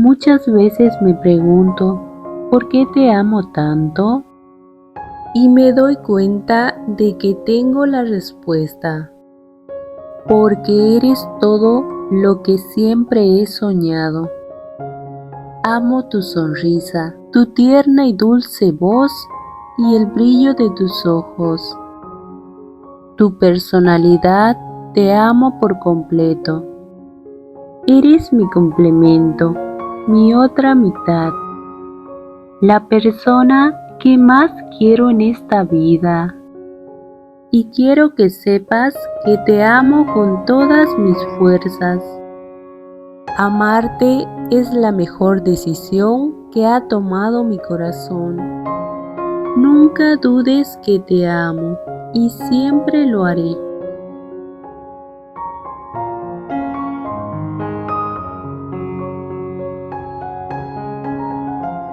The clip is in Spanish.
Muchas veces me pregunto, ¿por qué te amo tanto? Y me doy cuenta de que tengo la respuesta. Porque eres todo lo que siempre he soñado. Amo tu sonrisa, tu tierna y dulce voz y el brillo de tus ojos. Tu personalidad te amo por completo. Eres mi complemento, mi otra mitad, la persona que más quiero en esta vida. Y quiero que sepas que te amo con todas mis fuerzas. Amarte es la mejor decisión que ha tomado mi corazón. Nunca dudes que te amo y siempre lo haré.